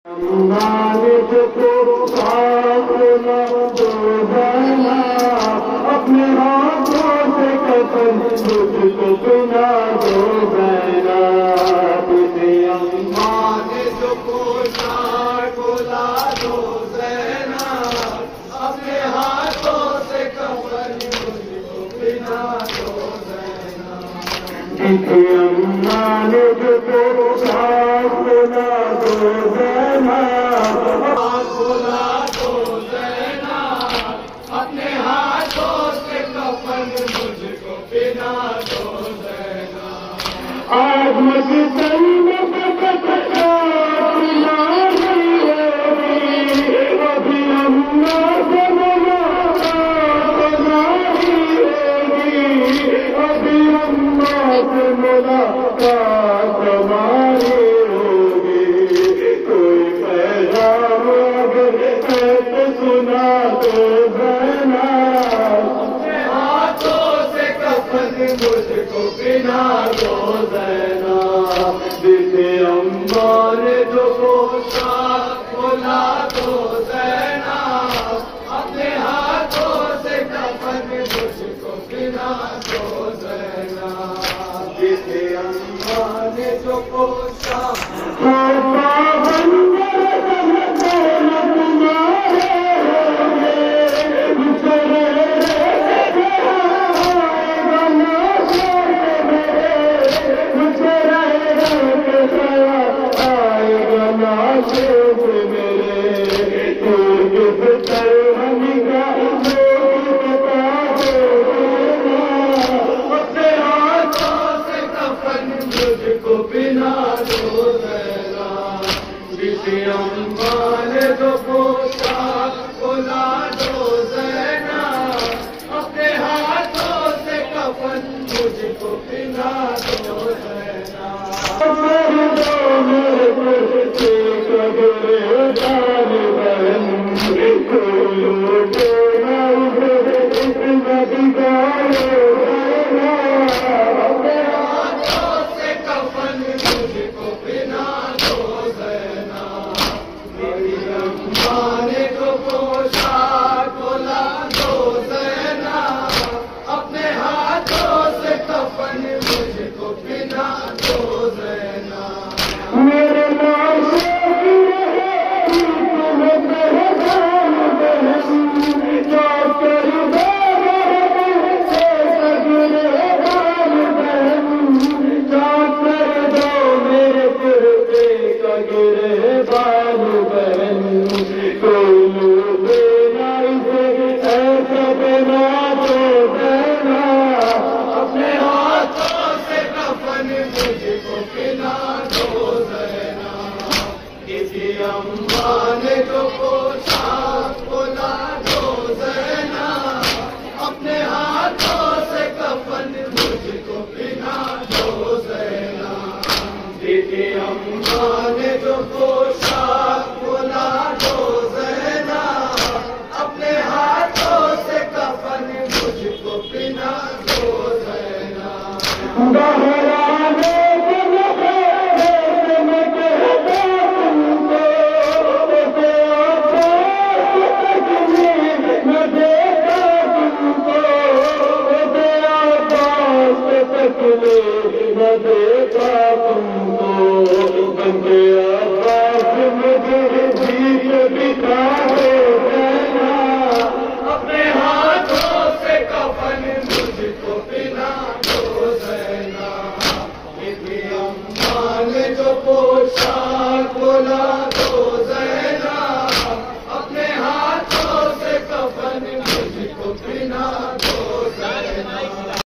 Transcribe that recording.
اپنے ہاتھوں سے کفن مجھ کو پہنا دو زینب، کسی اماں نے جو پوشاک کھلا دو زینب، اپنے ہاتھوں سے کفن مجھ کو پہنا دو زینب، کسی اماں نے جو پوشاک کھلا دو زینب، آج مجھے میں ابھی اللہ سے ملاقات ہوگی، ابھی اللہ سے ملاقات ہماری ہوگی، کوئی پیغام اگر ہے تو سنا دو زینب، اپنے ہاتھوں سے کفن مجھ کو پہنا دو زینب، جسے اماں نے جو پوشاک کھلا دو زینب، اپنے ہاتھوں سے کفن مجھ کو پہنا دو زینب، جسے اماں نے جو پوشاک اماں نے جو پوشاک کھلا دو زینب، اپنے ہاتھوں سے کفن مجھ کو پہنا دو زینب، اماں نے جو پوشاک کھلا دو زینب، اپنے ہاتھوں سے کفن مجھ کو پہنا دو زینب، دیدی اماں نے جو پوشاک کھلا دو زینب، اپنے ہاتھوں سے کفن مجھ کو پہنا دو زینب، اپنے ہاتھوں سے کفن مجھ کو پہنا دو زینب، اماں نے جو پوشاک کھلا